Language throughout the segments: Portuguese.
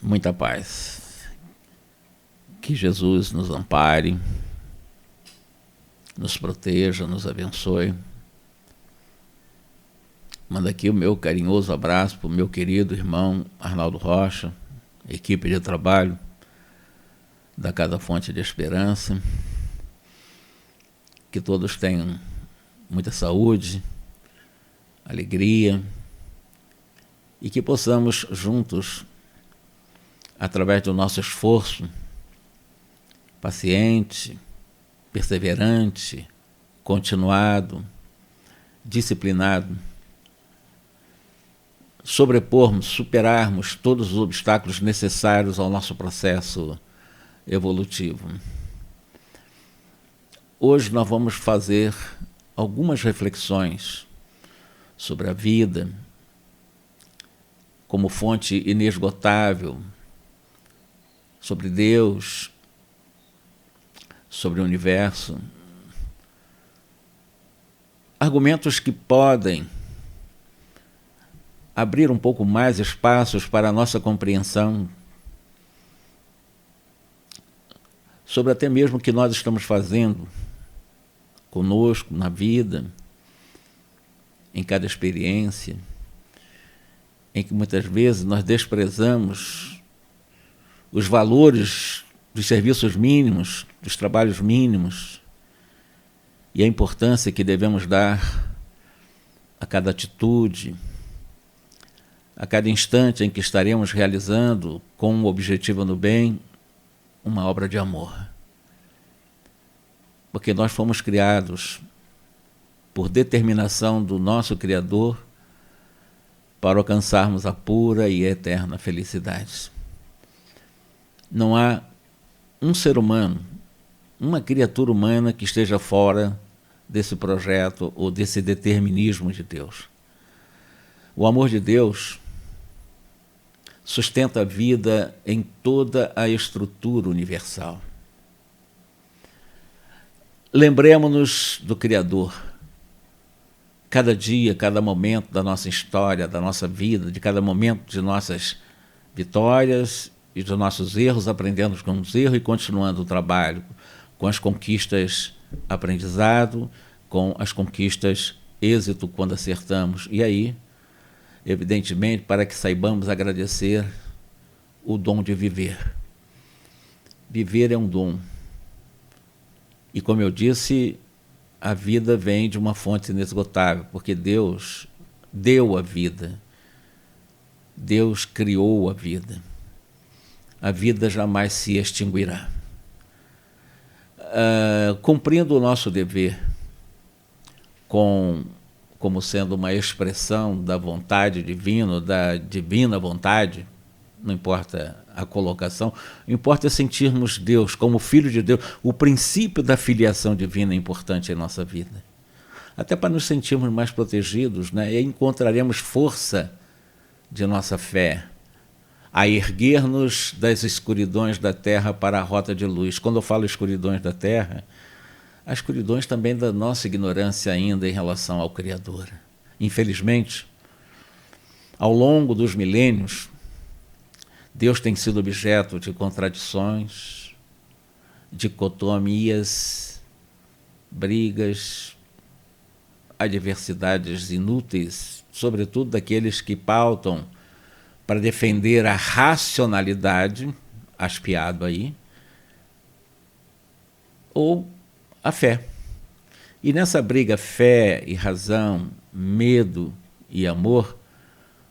Muita paz. Que Jesus nos ampare, nos proteja, nos abençoe. Manda aqui o meu carinhoso abraço para o meu querido irmão Arnaldo Rocha, equipe de trabalho da Casa Fonte de Esperança. Que todos tenham muita saúde, alegria e que possamos juntos, através do nosso esforço paciente, perseverante, continuado, disciplinado, sobrepormos, superarmos todos os obstáculos necessários ao nosso processo evolutivo. Hoje nós vamos fazer algumas reflexões sobre a vida como fonte inesgotável, sobre Deus, sobre o universo. Argumentos que podem abrir um pouco mais espaços para a nossa compreensão sobre até mesmo o que nós estamos fazendo conosco, na vida, em cada experiência, em que muitas vezes nós desprezamos os valores dos serviços mínimos, dos trabalhos mínimos, e a importância que devemos dar a cada atitude, a cada instante em que estaremos realizando, com um objetivo no bem, uma obra de amor. Porque nós fomos criados por determinação do nosso Criador para alcançarmos a pura e eterna felicidade. Não há um ser humano, uma criatura humana que esteja fora desse projeto ou desse determinismo de Deus. O amor de Deus sustenta a vida em toda a estrutura universal. Lembremos-nos do Criador. Cada dia, cada momento da nossa história, da nossa vida, de cada momento de nossas vitórias e dos nossos erros, aprendendo com os erros e continuando o trabalho, com as conquistas aprendizado, com as conquistas êxito quando acertamos. E aí, evidentemente, para que saibamos agradecer o dom de viver. Viver é um dom. E como eu disse, a vida vem de uma fonte inesgotável, porque Deus deu a vida. Deus criou a vida. A vida jamais se extinguirá. Cumprindo o nosso dever como sendo uma expressão da vontade divina, da divina vontade, não importa a colocação, importa sentirmos Deus como Filho de Deus. O princípio da filiação divina é importante em nossa vida. Até para nos sentirmos mais protegidos, né? E encontraremos força de nossa fé a erguer-nos das escuridões da terra para a rota de luz. Quando eu falo escuridões da terra, as escuridões também da nossa ignorância ainda em relação ao Criador. Infelizmente, ao longo dos milênios, Deus tem sido objeto de contradições, dicotomias, brigas, adversidades inúteis, sobretudo daqueles que pautam para defender a racionalidade, aspiado aí, ou a fé. E nessa briga fé e razão, medo e amor,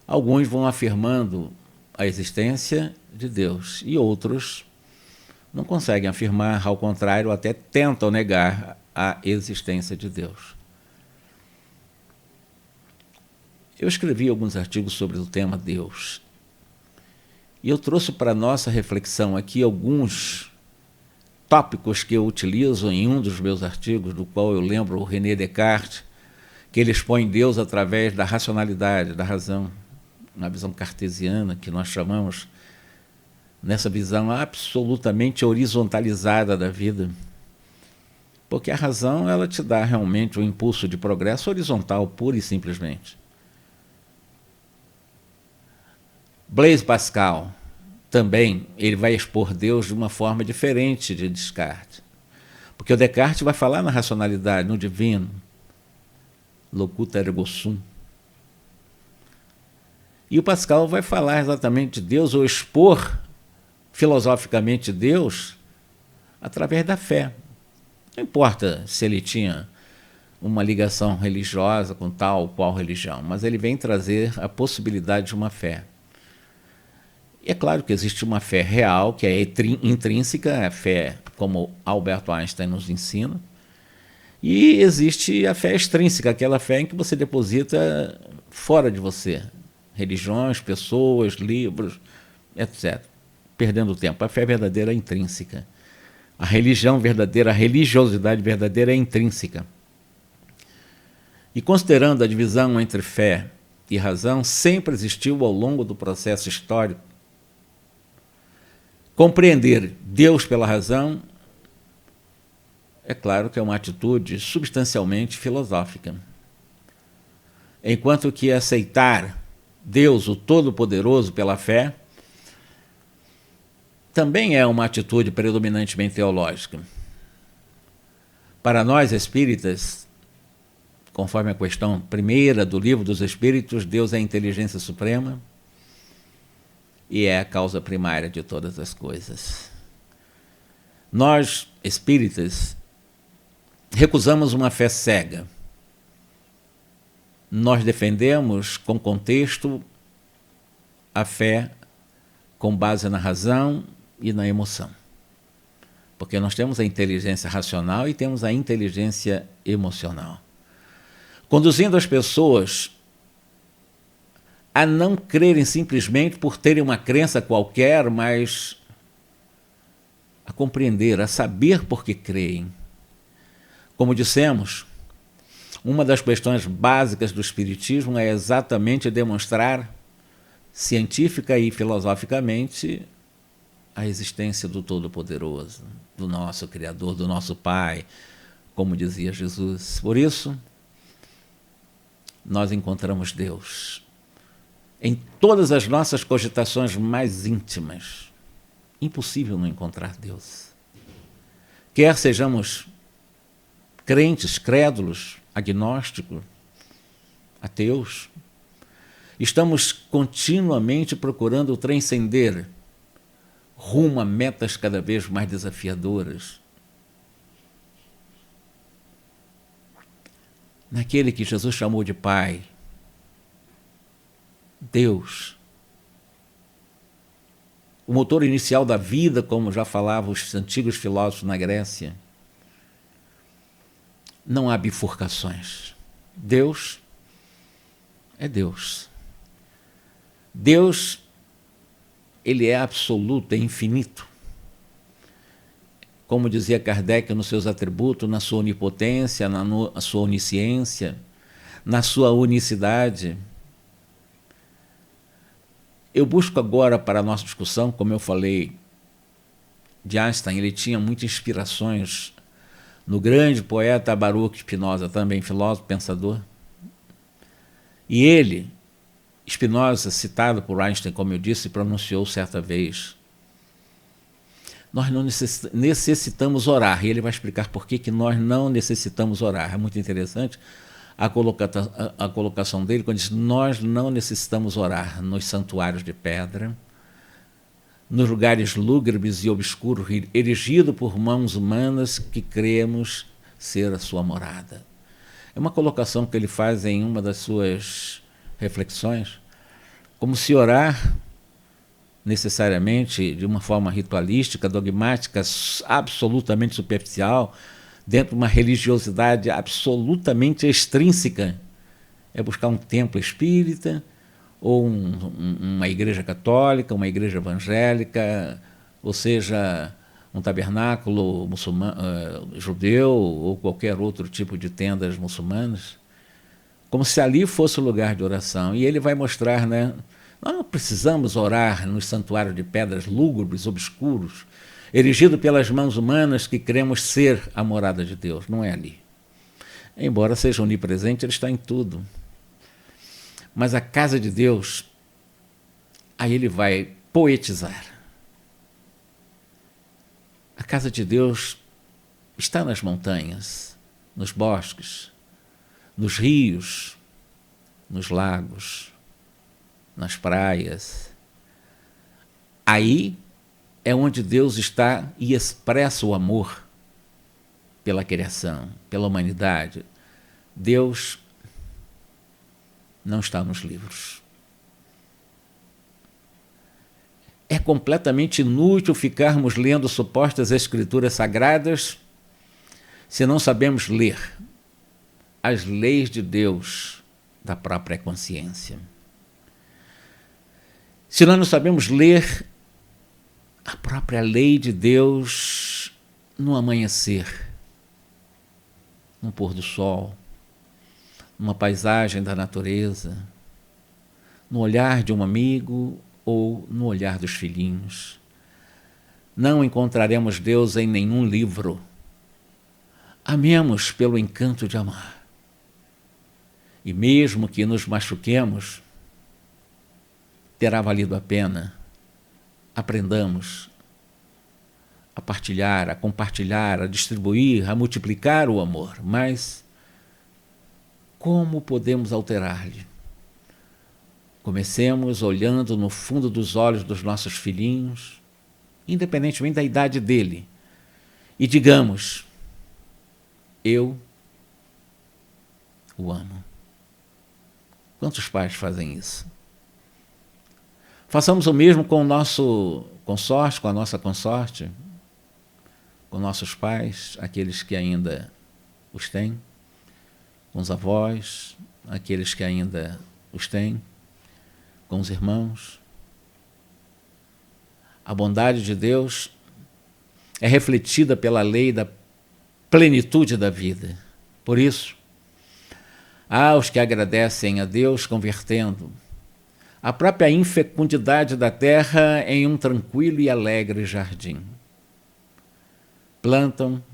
alguns vão afirmando a existência de Deus e outros não conseguem afirmar, ao contrário, até tentam negar a existência de Deus. Eu escrevi alguns artigos sobre o tema Deus e eu trouxe para nossa reflexão aqui alguns tópicos que eu utilizo em um dos meus artigos, do qual eu lembro o René Descartes, que ele expõe Deus através da racionalidade, da razão, na visão cartesiana, que nós chamamos, nessa visão absolutamente horizontalizada da vida. Porque a razão, ela te dá realmente um impulso de progresso horizontal, pura e simplesmente. Blaise Pascal, também ele vai expor Deus de uma forma diferente de Descartes. Porque o Descartes vai falar na racionalidade, no divino, locuta ergo sum. E o Pascal vai falar exatamente de Deus, ou expor filosoficamente Deus, através da fé. Não importa se ele tinha uma ligação religiosa com tal ou qual religião, mas ele vem trazer a possibilidade de uma fé. E é claro que existe uma fé real, que é intrínseca, a fé como Albert Einstein nos ensina, e existe a fé extrínseca, aquela fé em que você deposita fora de você, religiões, pessoas, livros, etc. Perdendo tempo. A fé verdadeira é intrínseca. A religião verdadeira, a religiosidade verdadeira é intrínseca. E considerando a divisão entre fé e razão, sempre existiu ao longo do processo histórico. Compreender Deus pela razão, é claro que é uma atitude substancialmente filosófica. Enquanto que aceitar Deus, o Todo-Poderoso, pela fé, também é uma atitude predominantemente teológica. Para nós espíritas, conforme a questão primeira do Livro dos Espíritos, Deus é a inteligência suprema e é a causa primária de todas as coisas. Nós, espíritas, recusamos uma fé cega. Nós defendemos, com contexto, a fé com base na razão e na emoção. Porque nós temos a inteligência racional e temos a inteligência emocional. Conduzindo as pessoas a não crerem simplesmente por terem uma crença qualquer, mas a compreender, a saber por que creem. Como dissemos, uma das questões básicas do Espiritismo é exatamente demonstrar, científica e filosoficamente, a existência do Todo-Poderoso, do nosso Criador, do nosso Pai, como dizia Jesus. Por isso, nós encontramos Deus em todas as nossas cogitações mais íntimas. Impossível não encontrar Deus. Quer sejamos crentes, crédulos, agnósticos, ateus, estamos continuamente procurando transcender rumo a metas cada vez mais desafiadoras. Naquele que Jesus chamou de Pai, Deus, o motor inicial da vida, como já falavam os antigos filósofos na Grécia. Não há bifurcações. Deus é Deus. Deus, ele é absoluto, é infinito. Como dizia Kardec nos seus atributos, na sua onipotência, na sua onisciência, na sua unicidade. Eu busco agora para a nossa discussão, como eu falei de Einstein, ele tinha muitas inspirações no grande poeta Baruch Spinoza, também filósofo, pensador. E ele, Spinoza, citado por Einstein, como eu disse, pronunciou certa vez: nós não necessitamos orar. E ele vai explicar por que nós não necessitamos orar. É muito interessante a colocação dele, quando diz: nós não necessitamos orar nos santuários de pedra, nos lugares lúgubres e obscuros, erigidos por mãos humanas que cremos ser a sua morada. É uma colocação que ele faz em uma das suas reflexões, como se orar necessariamente de uma forma ritualística, dogmática, absolutamente superficial, dentro de uma religiosidade absolutamente extrínseca, é buscar um templo espírita, ou uma igreja católica, uma igreja evangélica, ou seja, um tabernáculo muçulmano, judeu, ou qualquer outro tipo de tendas muçulmanas, como se ali fosse o lugar de oração. E ele vai mostrar, né? Nós não precisamos orar nos santuários de pedras lúgubres, obscuros, erigido pelas mãos humanas que cremos ser a morada de Deus. Não é ali. Embora seja onipresente, ele está em tudo. Mas a casa de Deus, aí ele vai poetizar. A casa de Deus está nas montanhas, nos bosques, nos rios, nos lagos, nas praias. Aí é onde Deus está e expressa o amor pela criação, pela humanidade. Deus não está nos livros. É completamente inútil ficarmos lendo supostas escrituras sagradas se não sabemos ler as leis de Deus da própria consciência. Se nós não sabemos ler a própria lei de Deus no amanhecer, no pôr do sol, numa paisagem da natureza, no olhar de um amigo ou no olhar dos filhinhos, não encontraremos Deus em nenhum livro. Amemos pelo encanto de amar. E mesmo que nos machuquemos, terá valido a pena. Aprendamos a partilhar, a compartilhar, a distribuir, a multiplicar o amor. Mas como podemos alterar-lhe? Comecemos olhando no fundo dos olhos dos nossos filhinhos, independentemente da idade dele, e digamos: eu o amo. Quantos pais fazem isso? Façamos o mesmo com o nosso consorte, com a nossa consorte, com nossos pais, aqueles que ainda os têm, com os avós, aqueles que ainda os têm, com os irmãos. A bondade de Deus é refletida pela lei da plenitude da vida. Por isso, há os que agradecem a Deus convertendo a própria infecundidade da terra em um tranquilo e alegre jardim. Plantam,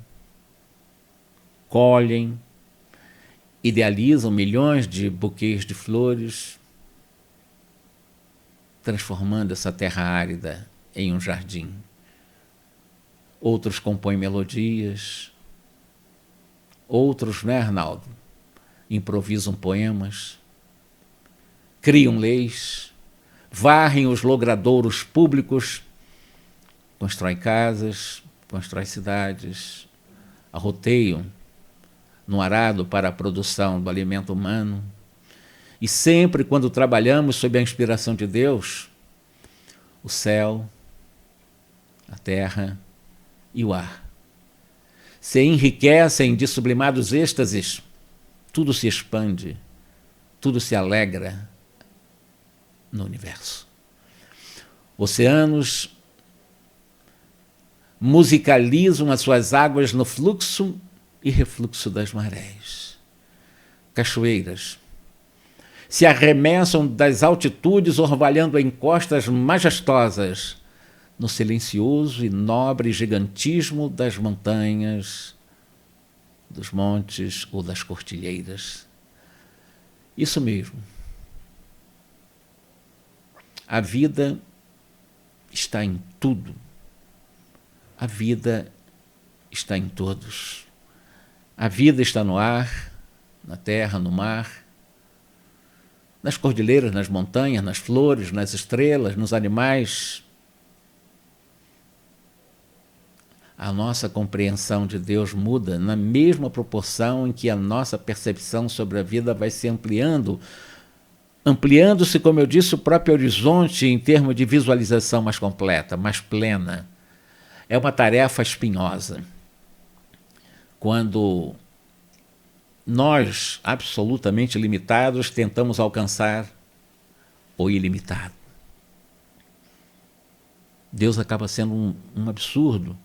colhem, idealizam milhões de buquês de flores, transformando essa terra árida em um jardim. Outros compõem melodias, outros, né, Arnaldo, improvisam poemas, criam leis, varrem os logradouros públicos, constroem casas, constroem cidades, arroteiam no arado para a produção do alimento humano. E sempre quando trabalhamos sob a inspiração de Deus, o céu, a terra e o ar se enriquecem de sublimados êxtases, tudo se expande, tudo se alegra no universo. Oceanos musicalizam as suas águas no fluxo e refluxo das marés. Cachoeiras se arremessam das altitudes, orvalhando em costas majestosas, no silencioso e nobre gigantismo das montanhas, dos montes ou das cordilheiras. Isso mesmo. A vida está em tudo. A vida está em todos. A vida está no ar, na terra, no mar, nas cordilheiras, nas montanhas, nas flores, nas estrelas, nos animais. A nossa compreensão de Deus muda na mesma proporção em que a nossa percepção sobre a vida vai se ampliando-se, como eu disse, o próprio horizonte em termos de visualização mais completa, mais plena. É uma tarefa espinhosa. Quando nós, absolutamente limitados, tentamos alcançar o ilimitado. Deus acaba sendo um absurdo.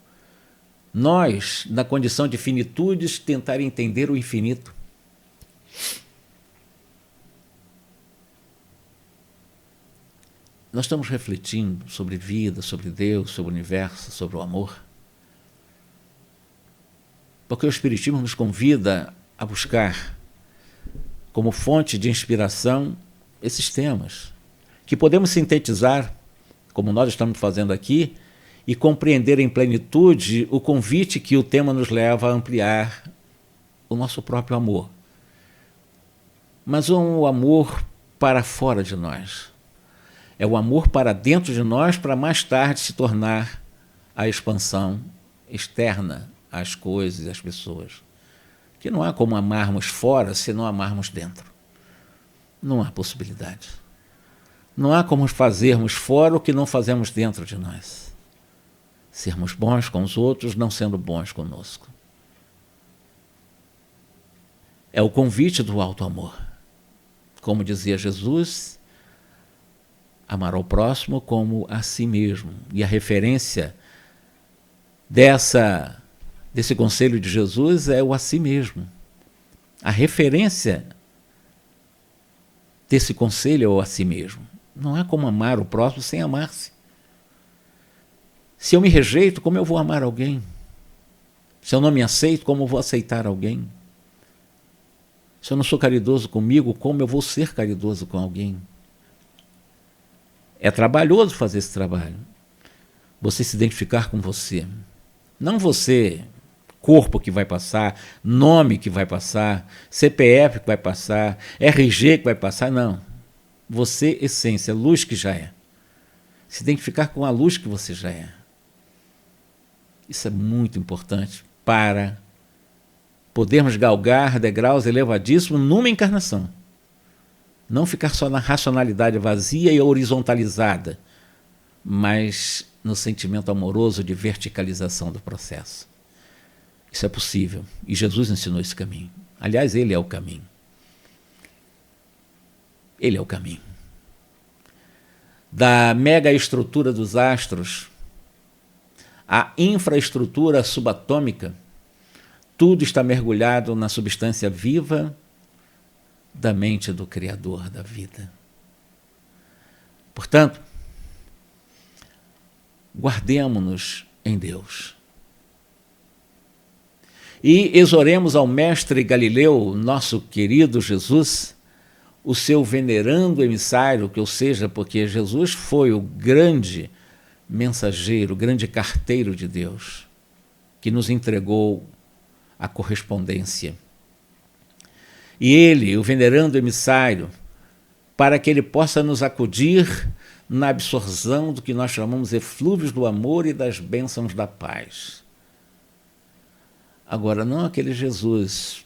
Nós, na condição de finitudes, tentar entender o infinito. Nós estamos refletindo sobre vida, sobre Deus, sobre o universo, sobre o amor. Porque o Espiritismo nos convida a buscar, como fonte de inspiração, esses temas, que podemos sintetizar, como nós estamos fazendo aqui, e compreender em plenitude o convite que o tema nos leva a ampliar o nosso próprio amor. Mas um amor para fora de nós. É o amor para dentro de nós, para mais tarde se tornar a expansão externa às coisas e às pessoas. Que não há como amarmos fora se não amarmos dentro. Não há possibilidade. Não há como fazermos fora o que não fazemos dentro de nós. Sermos bons com os outros, não sendo bons conosco. É o convite do alto amor. Como dizia Jesus, amar ao próximo como a si mesmo. E a referência desse conselho de Jesus é o a si mesmo. A referência desse conselho é o a si mesmo. Não há como amar o próximo sem amar-se. Se eu me rejeito, como eu vou amar alguém? Se eu não me aceito, como eu vou aceitar alguém? Se eu não sou caridoso comigo, como eu vou ser caridoso com alguém? É trabalhoso fazer esse trabalho. Você se identificar com você. Não você, corpo que vai passar, nome que vai passar, CPF que vai passar, RG que vai passar, não. Você, essência, luz que já é. Se identificar com a luz que você já é. Isso é muito importante para podermos galgar degraus elevadíssimos numa encarnação. Não ficar só na racionalidade vazia e horizontalizada, mas no sentimento amoroso de verticalização do processo. Isso é possível. E Jesus ensinou esse caminho. Aliás, ele é o caminho. Ele é o caminho. Da mega estrutura dos astros à infraestrutura subatômica, tudo está mergulhado na substância viva da mente do Criador da vida. Portanto, guardemo-nos em Deus. E exoremos ao mestre Galileu, nosso querido Jesus, o seu venerando emissário, que ou seja, porque Jesus foi o grande mensageiro, o grande carteiro de Deus, que nos entregou a correspondência. E ele, o venerando emissário, para que ele possa nos acudir na absorção do que nós chamamos eflúvios do amor e das bênçãos da paz. Agora, não aquele Jesus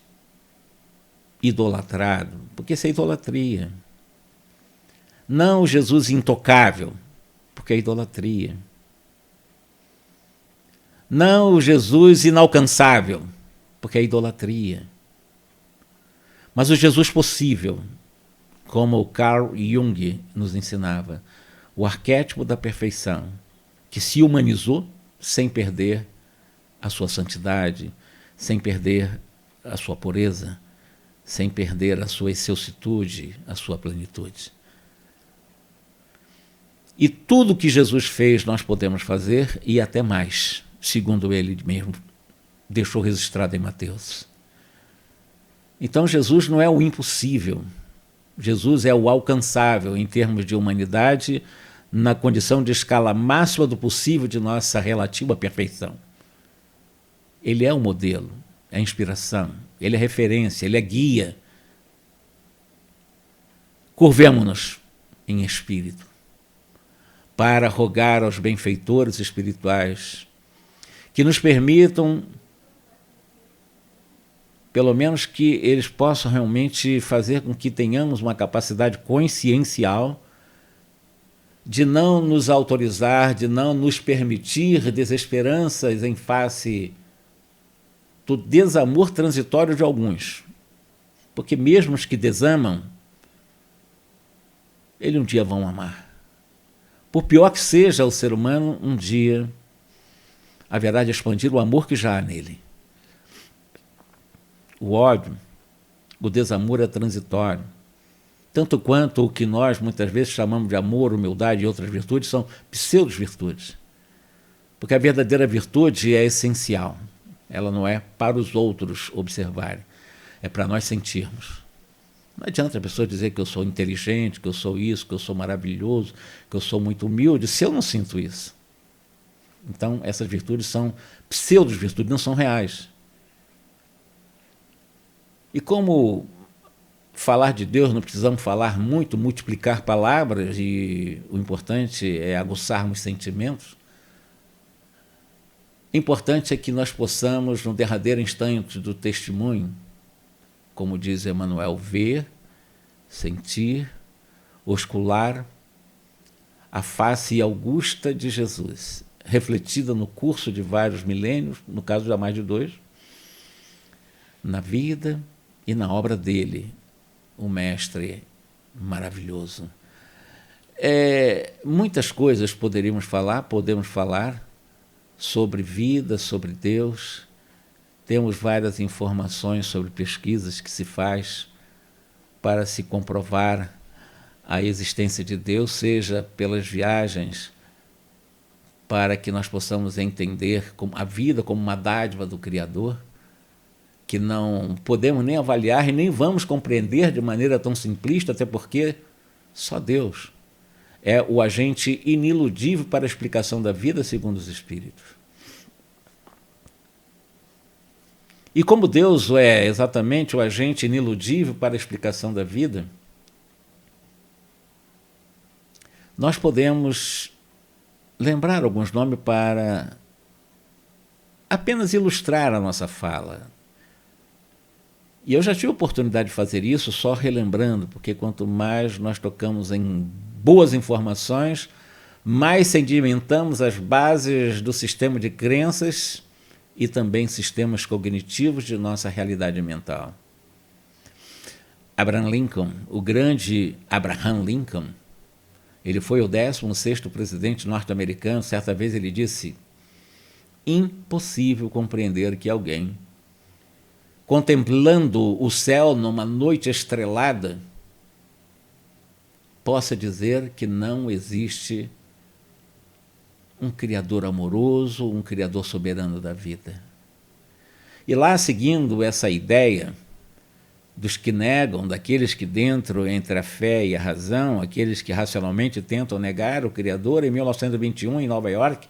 idolatrado, porque isso é idolatria. Não o Jesus intocável, porque é idolatria. Não o Jesus inalcançável, porque é idolatria. Mas o Jesus possível, como o Carl Jung nos ensinava, o arquétipo da perfeição, que se humanizou sem perder a sua santidade, sem perder a sua pureza, sem perder a sua excelsitude, a sua plenitude. E tudo que Jesus fez nós podemos fazer e até mais, segundo ele mesmo deixou registrado em Mateus. Então Jesus não é o impossível, Jesus é o alcançável em termos de humanidade, na condição de escala máxima do possível de nossa relativa perfeição. Ele é o modelo, é a inspiração, ele é referência, ele é guia. Curvemo-nos em espírito para rogar aos benfeitores espirituais que nos permitam, pelo menos que eles possam realmente fazer com que tenhamos uma capacidade consciencial de não nos autorizar, de não nos permitir desesperanças em face do desamor transitório de alguns. Porque mesmo os que desamam, eles um dia vão amar. Por pior que seja o ser humano, um dia haverá de expandir o amor que já há nele. O ódio, o desamor é transitório. Tanto quanto o que nós muitas vezes chamamos de amor, humildade e outras virtudes são pseudo-virtudes. Porque a verdadeira virtude é essencial. Ela não é para os outros observarem, é para nós sentirmos. Não adianta a pessoa dizer que eu sou inteligente, que eu sou isso, que eu sou maravilhoso, que eu sou muito humilde, se eu não sinto isso. Então, essas virtudes são pseudo-virtudes, não são reais. E como falar de Deus, não precisamos falar muito, multiplicar palavras, e o importante é aguçarmos sentimentos, o importante é que nós possamos, no derradeiro instante do testemunho, como diz Emmanuel, ver, sentir, oscular a face augusta de Jesus, refletida no curso de vários milênios, no caso já mais de 2, na vida e na obra dele, o Mestre maravilhoso. Muitas coisas podemos falar sobre vida, sobre Deus. Temos várias informações sobre pesquisas que se faz para se comprovar a existência de Deus, seja pelas viagens, para que nós possamos entender a vida como uma dádiva do Criador, que não podemos nem avaliar e nem vamos compreender de maneira tão simplista, até porque só Deus é o agente iniludível para a explicação da vida segundo os Espíritos. E como Deus é exatamente o agente iniludível para a explicação da vida, nós podemos lembrar alguns nomes para apenas ilustrar a nossa fala. E eu já tive a oportunidade de fazer isso só relembrando, porque quanto mais nós tocamos em boas informações, mais sedimentamos as bases do sistema de crenças e também sistemas cognitivos de nossa realidade mental. Abraham Lincoln, o grande Abraham Lincoln, ele foi o 16º presidente norte-americano. Certa vez ele disse: impossível compreender que alguém, contemplando o céu numa noite estrelada, possa dizer que não existe um Criador amoroso, um Criador soberano da vida. E lá, seguindo essa ideia dos que negam, daqueles que dentro, entre a fé e a razão, aqueles que racionalmente tentam negar o Criador, em 1921, em Nova York,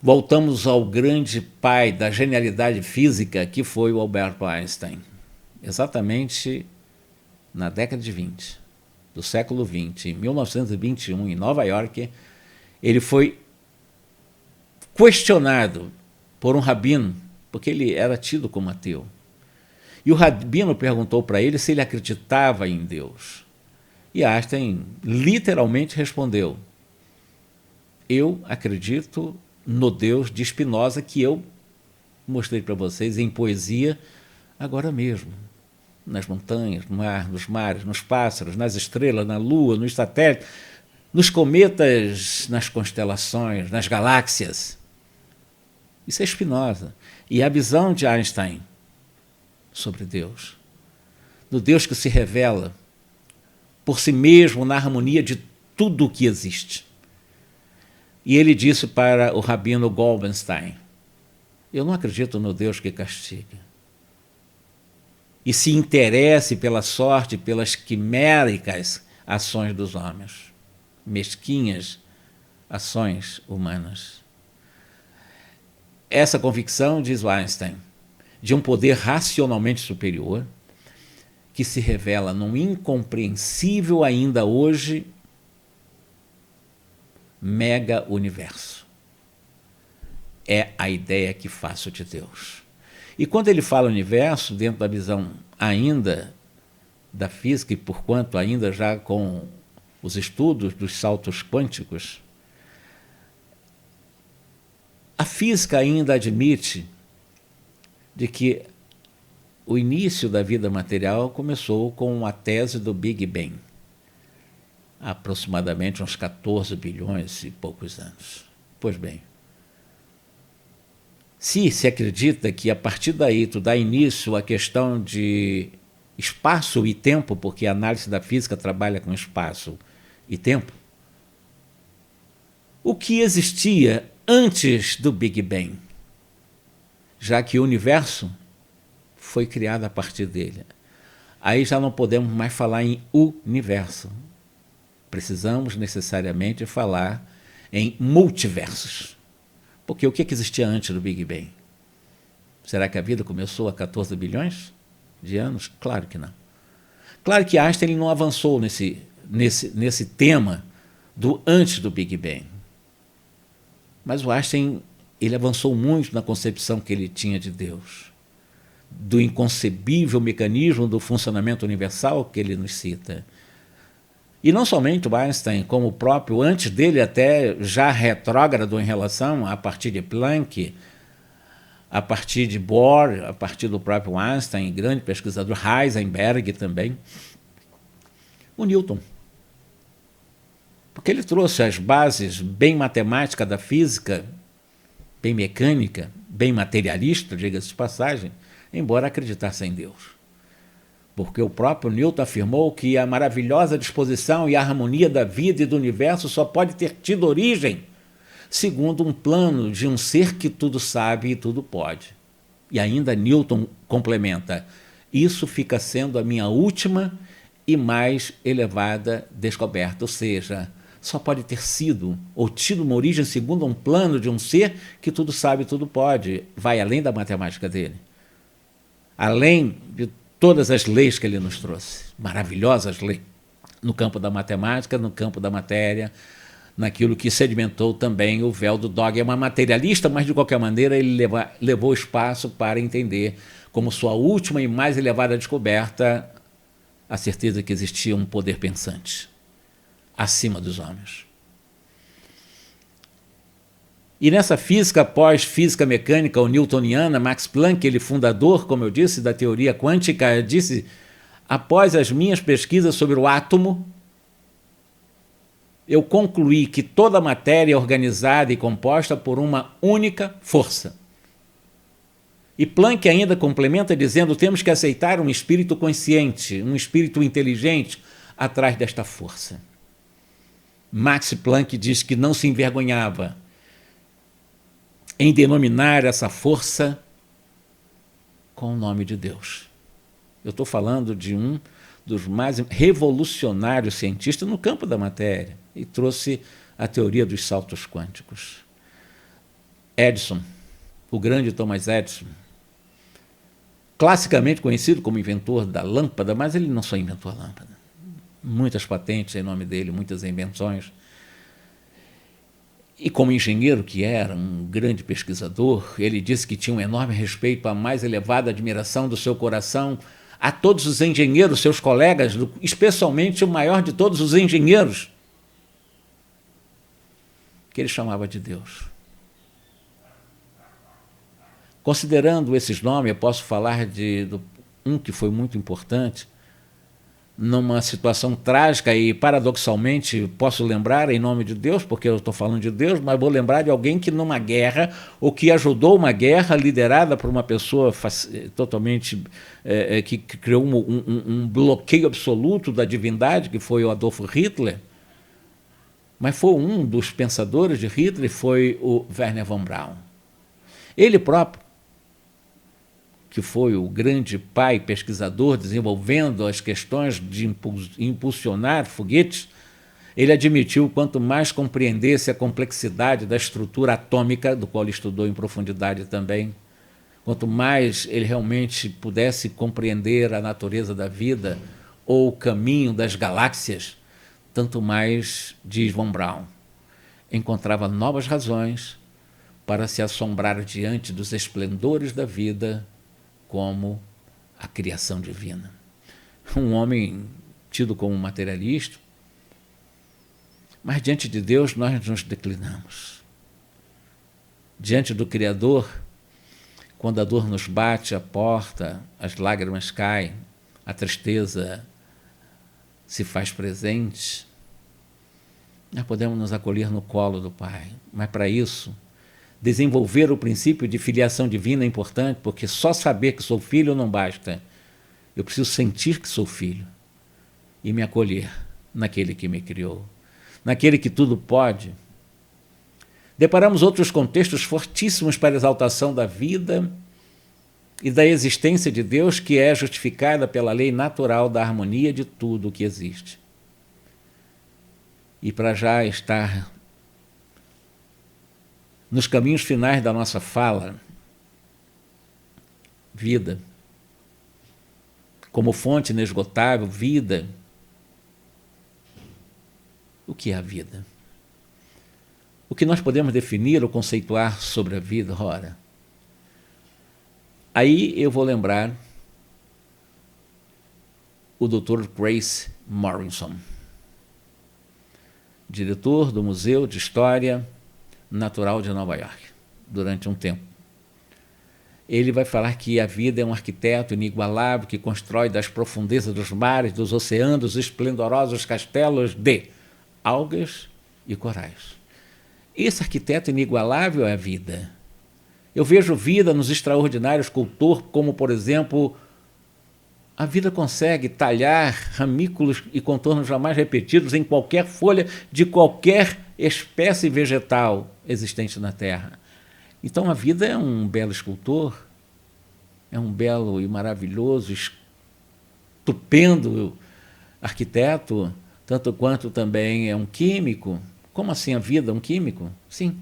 voltamos ao grande pai da genialidade física, que foi o Albert Einstein. Exatamente na década de 20, do século 20, em 1921, em Nova York, ele foi questionado por um rabino, porque ele era tido como ateu. E o rabino perguntou para ele se ele acreditava em Deus. E Einstein literalmente respondeu: eu acredito no Deus de Spinoza, que eu mostrei para vocês em poesia agora mesmo. Nas montanhas, no mar, nos mares, nos pássaros, nas estrelas, na lua, nos satélites, nos cometas, nas constelações, nas galáxias. Isso é Spinoza. E a visão de Einstein sobre Deus, do Deus que se revela por si mesmo na harmonia de tudo o que existe. E ele disse para o rabino Goldstein: eu não acredito no Deus que castiga e se interesse pela sorte, pelas quiméricas ações dos homens, mesquinhas ações humanas. Essa convicção, diz Einstein, de um poder racionalmente superior, que se revela num incompreensível ainda hoje mega-universo. É a ideia que faço de Deus. E quando ele fala universo, dentro da visão ainda da física, e porquanto ainda já com os estudos dos saltos quânticos, a física ainda admite de que o início da vida material começou com a tese do Big Bang, há aproximadamente uns 14 bilhões e poucos anos. Pois bem, se acredita que a partir daí tu dá início à questão de espaço e tempo, porque a análise da física trabalha com espaço e tempo, o que existia antes do Big Bang, já que o universo foi criado a partir dele. Aí já não podemos mais falar em universo. Precisamos necessariamente falar em multiversos. Porque o que existia antes do Big Bang? Será que a vida começou há 14 bilhões de anos? Claro que não. Claro que Einstein ele não avançou nesse tema do antes do Big Bang. Mas o Einstein ele avançou muito na concepção que ele tinha de Deus, do inconcebível mecanismo do funcionamento universal que ele nos cita. E não somente o Einstein, como o próprio, antes dele até já retrógrado em relação a partir de Planck, a partir de Bohr, a partir do próprio Einstein, grande pesquisador, Heisenberg também, o Newton. Porque ele trouxe as bases bem matemáticas da física, bem mecânica, bem materialista, diga-se de passagem, embora acreditasse em Deus. Porque o próprio Newton afirmou que a maravilhosa disposição e a harmonia da vida e do universo só pode ter tido origem segundo um plano de um ser que tudo sabe e tudo pode. E ainda Newton complementa, isso fica sendo a minha última e mais elevada descoberta, ou seja, só pode ter sido ou tido uma origem segundo um plano de um ser que tudo sabe e tudo pode, vai além da matemática dele, além de todas as leis que ele nos trouxe, maravilhosas leis, no campo da matemática, no campo da matéria, naquilo que sedimentou também o véu do dogma materialista, mas de qualquer maneira ele levou espaço para entender como sua última e mais elevada descoberta a certeza que existia um poder pensante acima dos homens. E nessa física pós-física mecânica ou newtoniana, Max Planck, ele fundador, como eu disse, da teoria quântica, disse, após as minhas pesquisas sobre o átomo, eu concluí que toda a matéria é organizada e composta por uma única força. E Planck ainda complementa dizendo, temos que aceitar um espírito consciente, um espírito inteligente atrás desta força. Max Planck diz que não se envergonhava em denominar essa força com o nome de Deus. Eu estou falando de um dos mais revolucionários cientistas no campo da matéria e trouxe a teoria dos saltos quânticos. Edison, o grande Thomas Edison, classicamente conhecido como inventor da lâmpada, mas ele não só inventou a lâmpada. Muitas patentes em nome dele, muitas invenções. E como engenheiro que era, um grande pesquisador, ele disse que tinha um enorme respeito, a mais elevada admiração do seu coração a todos os engenheiros, seus colegas, especialmente o maior de todos os engenheiros, que ele chamava de Deus. Considerando esses nomes, eu posso falar de um que foi muito importante, numa situação trágica e, paradoxalmente, posso lembrar em nome de Deus, porque eu estou falando de Deus, mas vou lembrar de alguém que numa guerra, ou que ajudou uma guerra liderada por uma pessoa totalmente, que criou um bloqueio absoluto da divindade, que foi o Adolf Hitler, mas foi um dos pensadores de Hitler, foi o Wernher von Braun. Ele próprio, que foi o grande pai pesquisador desenvolvendo as questões de impulsionar foguetes, ele admitiu quanto mais compreendesse a complexidade da estrutura atômica, do qual ele estudou em profundidade também, quanto mais ele realmente pudesse compreender a natureza da vida ou o caminho das galáxias, tanto mais, diz von Braun, encontrava novas razões para se assombrar diante dos esplendores da vida como a criação divina. Um homem tido como materialista, mas diante de Deus nós nos declinamos. Diante do Criador, quando a dor nos bate à porta, as lágrimas caem, a tristeza se faz presente, nós podemos nos acolher no colo do Pai, mas para isso, desenvolver o princípio de filiação divina é importante, porque só saber que sou filho não basta. Eu preciso sentir que sou filho e me acolher naquele que me criou, naquele que tudo pode. Deparamos outros contextos fortíssimos para a exaltação da vida e da existência de Deus, que é justificada pela lei natural da harmonia de tudo o que existe. E para já estar nos caminhos finais da nossa fala, vida, como fonte inesgotável, vida. O que é a vida? O que nós podemos definir ou conceituar sobre a vida? Ora, aí eu vou lembrar o Dr. Grace Morrison, diretor do Museu de História Natural de Nova York, durante um tempo. Ele vai falar que a vida é um arquiteto inigualável que constrói das profundezas dos mares, dos oceanos, esplendorosos castelos de algas e corais. Esse arquiteto inigualável é a vida. Eu vejo vida nos extraordinários cultores, como, por exemplo, a vida consegue talhar ramículos e contornos jamais repetidos em qualquer folha de qualquer espécie vegetal existente na Terra. Então a vida é um belo escultor, é um belo e maravilhoso, estupendo arquiteto, tanto quanto também é um químico. Como assim a vida é um químico? Sim.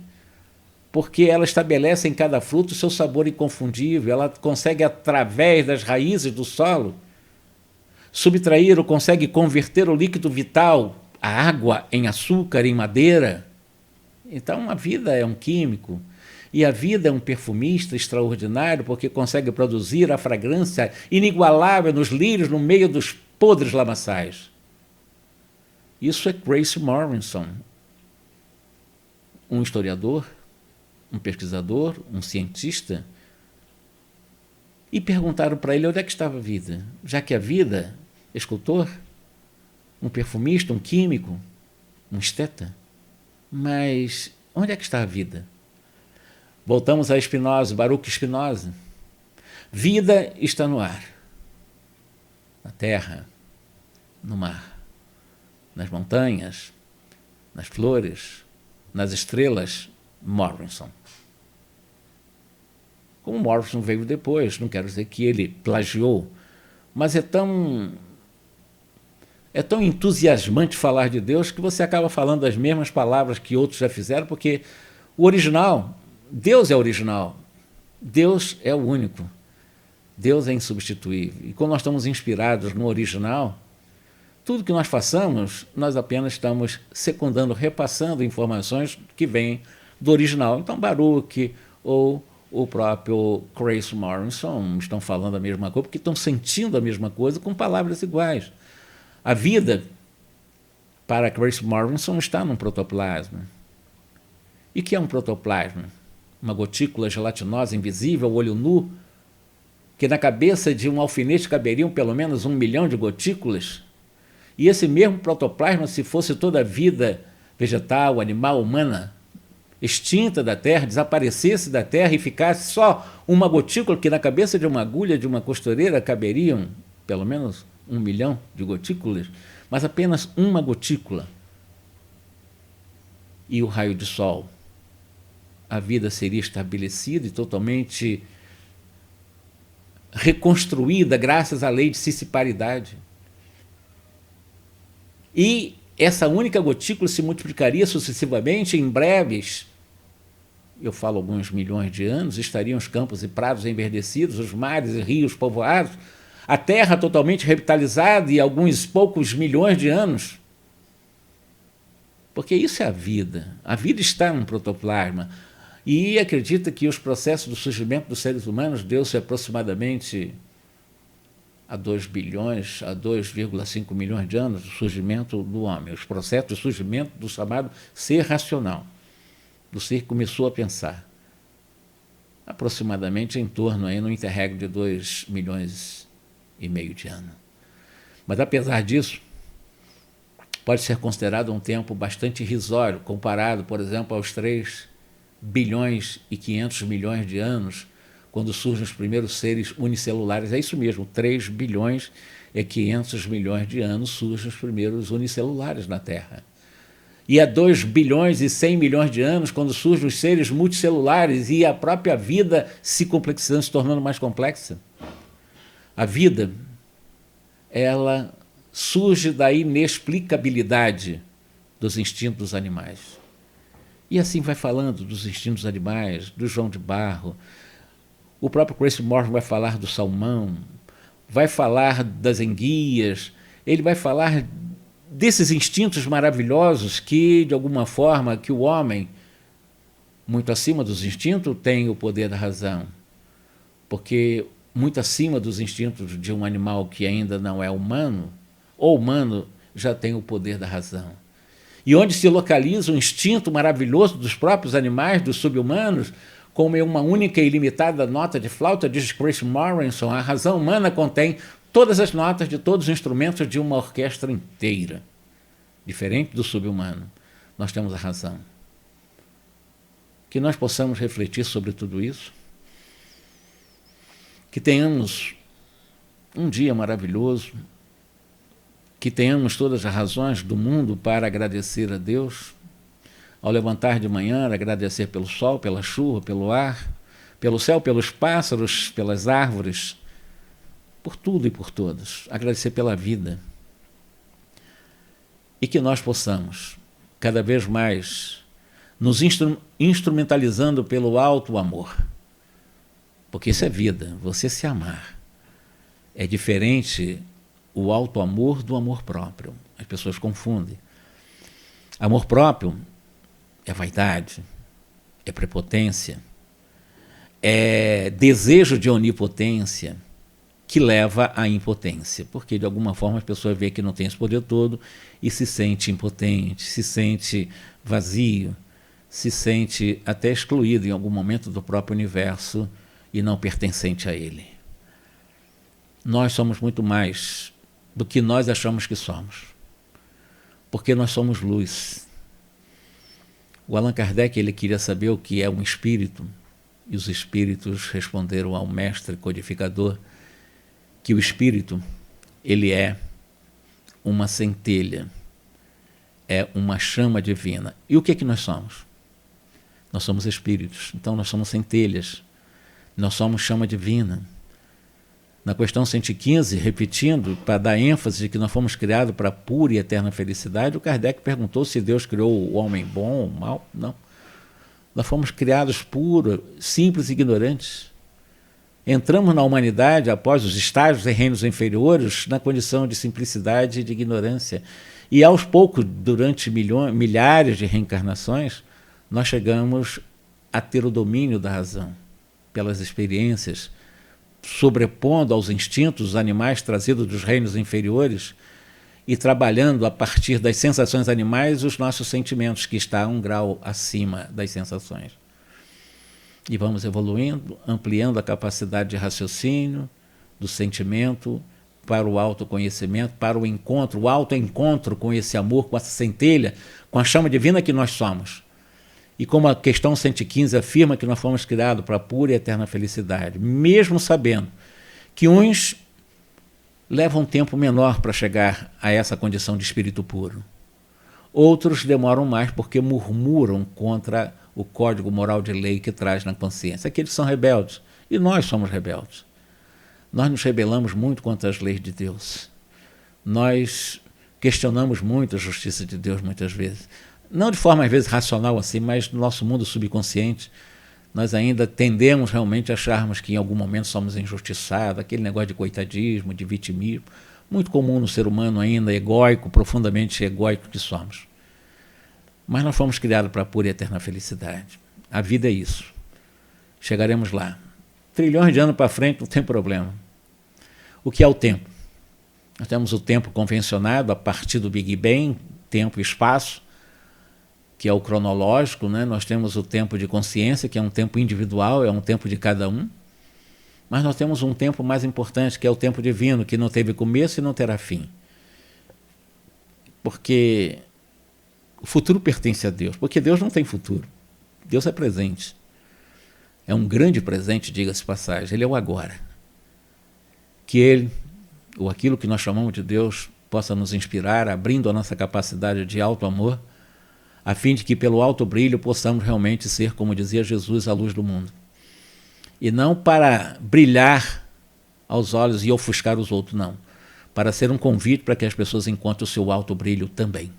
Porque ela estabelece em cada fruto o seu sabor inconfundível, ela consegue, através das raízes do solo, subtrair ou consegue converter o líquido vital, a água, em açúcar, em madeira. Então a vida é um químico. E a vida é um perfumista extraordinário porque consegue produzir a fragrância inigualável nos lírios no meio dos podres lamaçais. Isso é Grace Morrison, um historiador, um pesquisador, um cientista. E perguntaram para ele onde é que estava a vida, já que a vida, escultor, um perfumista, um químico, um esteta, mas onde é que está a vida? Voltamos a Spinoza, Baruch Spinoza. Vida está no ar, na terra, no mar, nas montanhas, nas flores, nas estrelas. Morrison. Como Morrison veio depois, não quero dizer que ele plagiou, mas é tão entusiasmante falar de Deus que você acaba falando as mesmas palavras que outros já fizeram, porque o original, Deus é original, Deus é o único, Deus é insubstituível. E quando nós estamos inspirados no original, tudo que nós façamos, nós apenas estamos secundando, repassando informações que vêm do original. Então, Baruch ou o próprio Grace Morrison estão falando a mesma coisa, porque estão sentindo a mesma coisa com palavras iguais. A vida, para Grace Morrison, está num protoplasma. E o que é um protoplasma? Uma gotícula gelatinosa, invisível, olho nu, que na cabeça de um alfinete caberiam pelo menos 1 milhão de gotículas. E esse mesmo protoplasma, se fosse toda a vida vegetal, animal, humana, extinta da Terra, desaparecesse da Terra e ficasse só uma gotícula, que na cabeça de uma agulha de uma costureira caberiam pelo menos 1 milhão de gotículas, mas apenas uma gotícula. E o raio de sol, a vida seria estabelecida e totalmente reconstruída graças à lei de cisparidade. E essa única gotícula se multiplicaria sucessivamente. Em breves, eu falo alguns milhões de anos, estariam os campos e prados enverdecidos, os mares e rios povoados, a terra totalmente revitalizada e alguns poucos milhões de anos. Porque isso é a vida. A vida está num protoplasma. E acredita que os processos do surgimento dos seres humanos deu-se aproximadamente a 2 bilhões, a 2,5 milhões de anos do surgimento do homem, os processos de surgimento do chamado ser racional, do ser que começou a pensar. Aproximadamente em torno, aí, no interregno de 2,5 milhões de anos. Mas, apesar disso, pode ser considerado um tempo bastante irrisório, comparado, por exemplo, aos 3 bilhões e 500 milhões de anos, quando surgem os primeiros seres unicelulares. É isso mesmo, 3 bilhões e 500 milhões de anos surgem os primeiros unicelulares na Terra. E há 2 bilhões e 100 milhões de anos, quando surgem os seres multicelulares e a própria vida se complexando, se tornando mais complexa. A vida, ela surge da inexplicabilidade dos instintos animais. E assim vai falando dos instintos animais, do João de Barro. O próprio Chris Morton vai falar do salmão, vai falar das enguias, ele vai falar desses instintos maravilhosos que, de alguma forma, que o homem, muito acima dos instintos, tem o poder da razão. Porque muito acima dos instintos de um animal que ainda não é humano, ou humano, já tem o poder da razão. E onde se localiza o instinto maravilhoso dos próprios animais, dos sub-humanos, como uma única e ilimitada nota de flauta, diz Chris Morrison, a razão humana contém todas as notas de todos os instrumentos de uma orquestra inteira. Diferente do sub-humano, nós temos a razão. Que nós possamos refletir sobre tudo isso, que tenhamos um dia maravilhoso, que tenhamos todas as razões do mundo para agradecer a Deus, ao levantar de manhã, agradecer pelo sol, pela chuva, pelo ar, pelo céu, pelos pássaros, pelas árvores, por tudo e por todos, agradecer pela vida. E que nós possamos, cada vez mais, nos instrumentalizando pelo alto amor. Porque isso é vida, você se amar. É diferente o alto amor do amor próprio. As pessoas confundem. Amor próprio é vaidade, é prepotência, é desejo de onipotência que leva à impotência, porque de alguma forma a pessoa vê que não tem esse poder todo e se sente impotente, se sente vazio, se sente até excluído em algum momento do próprio universo e não pertencente a ele. Nós somos muito mais do que nós achamos que somos, porque nós somos luz. O Allan Kardec ele queria saber o que é um espírito, e os espíritos responderam ao mestre codificador que o espírito ele é uma centelha, é uma chama divina. E o que é que nós somos? Nós somos espíritos, então nós somos centelhas, nós somos chama divina. Na questão 115, repetindo, para dar ênfase de que nós fomos criados para a pura e eterna felicidade, o Kardec perguntou se Deus criou o homem bom ou mau. Não. Nós fomos criados puros, simples e ignorantes. Entramos na humanidade, após os estágios e reinos inferiores, na condição de simplicidade e de ignorância. E aos poucos, durante milhares de reencarnações, nós chegamos a ter o domínio da razão, pelas experiências, sobrepondo aos instintos dos animais trazidos dos reinos inferiores e trabalhando a partir das sensações animais os nossos sentimentos, que está um grau acima das sensações. E vamos evoluindo, ampliando a capacidade de raciocínio, do sentimento, para o autoconhecimento, para o encontro, o autoencontro com esse amor, com essa centelha, com a chama divina que nós somos. E como a questão 115 afirma que nós fomos criados para a pura e eterna felicidade, mesmo sabendo que uns levam um tempo menor para chegar a essa condição de espírito puro. Outros demoram mais porque murmuram contra o código moral de lei que traz na consciência. Aqueles são rebeldes, e nós somos rebeldes. Nós nos rebelamos muito contra as leis de Deus. Nós questionamos muito a justiça de Deus muitas vezes. Não de forma, às vezes, racional assim, mas no nosso mundo subconsciente, nós ainda tendemos realmente a acharmos que em algum momento somos injustiçados, aquele negócio de coitadismo, de vitimismo, muito comum no ser humano ainda, egóico, profundamente egóico que somos. Mas nós fomos criados para a pura e eterna felicidade. A vida é isso. Chegaremos lá. Trilhões de anos para frente, não tem problema. O que é o tempo? Nós temos o tempo convencionado a partir do Big Bang, tempo e espaço, que é o cronológico, né? Nós temos o tempo de consciência, que é um tempo individual, é um tempo de cada um. Mas nós temos um tempo mais importante, que é o tempo divino, que não teve começo e não terá fim. Porque o futuro pertence a Deus, porque Deus não tem futuro. Deus é presente. É um grande presente, diga-se passagem. Ele é o agora. Que Ele, ou aquilo que nós chamamos de Deus, possa nos inspirar, abrindo a nossa capacidade de alto amor, a fim de que pelo alto brilho possamos realmente ser, como dizia Jesus, a luz do mundo. E não para brilhar aos olhos e ofuscar os outros, não. Para ser um convite para que as pessoas encontrem o seu alto brilho também.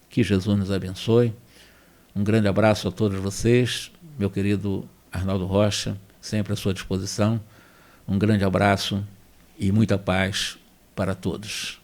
Que Jesus nos abençoe, Um grande abraço a todos vocês, meu querido Arnaldo Rocha, sempre à sua disposição. Um grande abraço e muita paz para todos.